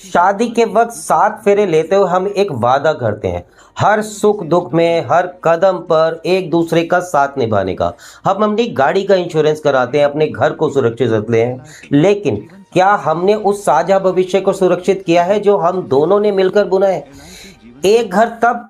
शादी के वक्त 7 फेरे लेते हुए हम एक वादा करते हैं, हर सुख दुख में, हर कदम पर एक दूसरे का साथ निभाने का। हम अपनी गाड़ी का इंश्योरेंस कराते हैं, अपने घर को सुरक्षित रखते हैं, लेकिन क्या हमने उस साझा भविष्य को सुरक्षित किया है जो हम दोनों ने मिलकर बुना है? एक घर तब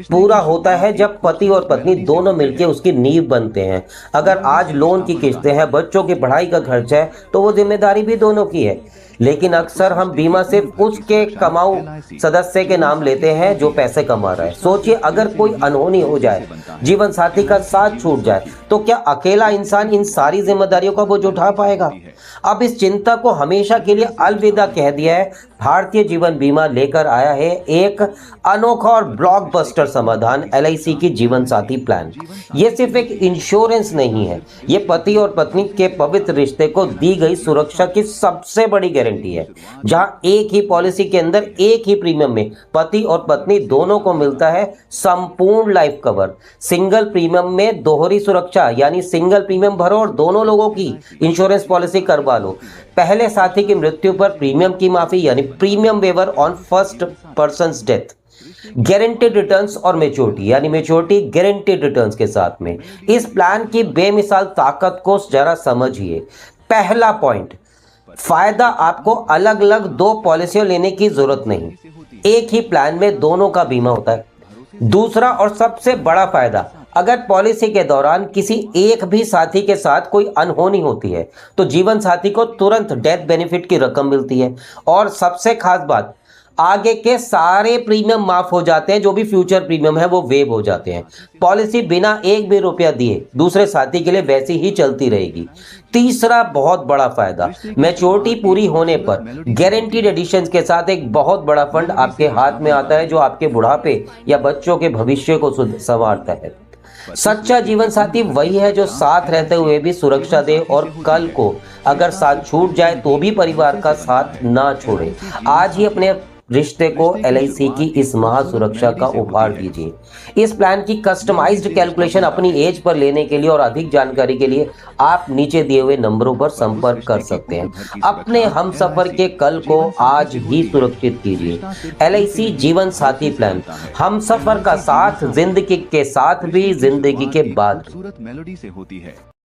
पूरा होता है जब पति और पत्नी दोनों मिलकर उसकी नींव बनते हैं। अगर आज लोन की किस्तें हैं, बच्चों की पढ़ाई का खर्च है, तो वो जिम्मेदारी भी दोनों की है। लेकिन अक्सर हम बीमा सिर्फ उसके कमाऊ सदस्य के नाम लेते हैं जो पैसे कमा रहा है। सोचिए, अगर कोई अनहोनी हो जाए, जीवन साथी का साथ छूट जाए, तो क्या अकेला इंसान इन सारी जिम्मेदारियों का बोझ उठा पाएगा? अब इस चिंता को हमेशा के लिए अलविदा कह दिया है। भारतीय जीवन बीमा लेकर आया है एक अनोखा और ब्लॉकबस्टर समाधान, एलआईसी की जीवन साथी प्लान। ये सिर्फ एक इंश्योरेंस नहीं है, ये पति और पत्नी के पवित्र रिश्ते को दी गई सुरक्षा की सबसे बड़ी गारंटी है। जहां एक ही पॉलिसी के अंदर एक ही प्रीमियम में पति और पत्नी दोनों को मिलता है संपूर्ण लाइफ कवर। सिंगल प्रीमियम में दोहरी सुरक्षा, यानी सिंगल प्रीमियम भरो और दोनों लोगों की इंश्योरेंस पॉलिसी करवा लो। पहले साथी की मृत्यु पर प्रीमियम की माफी, यानी premium waiver on first person's death. Guaranteed returns और मेच्योरिटी, यानी मेच्योरिटी गारंटेड रिटर्न्स के साथ में। इस प्लान की बेमिसाल ताकत को जरा समझिए। पहला पॉइंट, फायदा, आपको अलग अलग 2 पॉलिसियां लेने की जरूरत नहीं, एक ही प्लान में दोनों का बीमा होता है। दूसरा और सबसे बड़ा फायदा, अगर पॉलिसी के दौरान किसी एक भी साथी के साथ कोई अनहोनी होती है तो जीवन साथी को तुरंत डेथ बेनिफिट की रकम मिलती है। और सबसे खास बात, आगे के सारे प्रीमियम माफ हो जाते हैं, जो भी फ्यूचर प्रीमियम है वो वेव हो जाते हैं। पॉलिसी बिना एक भी रुपया दिए दूसरे साथी के लिए वैसी ही चलती रहेगी। तीसरा बहुत बड़ा फायदा, मैच्योरिटी पूरी होने पर गारंटीड एडिशन के साथ एक बहुत बड़ा फंड आपके हाथ में आता है, जो आपके बुढ़ापे या बच्चों के भविष्य को संवारता है। सच्चा जीवन साथी वही है जो साथ रहते हुए भी सुरक्षा दे और कल को अगर साथ छूट जाए तो भी परिवार का साथ ना छोड़े। आज ही अपने रिश्ते को एलआईसी की इस महासुरक्षा का उपहार दीजिए। इस प्लान की कस्टमाइज्ड कैलकुलेशन अपनी एज पर लेने के लिए और अधिक जानकारी के लिए आप नीचे दिए हुए नंबरों पर संपर्क कर सकते हैं। अपने हमसफर के कल को आज ही सुरक्षित कीजिए। एलआईसी जीवन साथी प्लान, हमसफर का साथ जिंदगी के साथ भी, जिंदगी के बाद।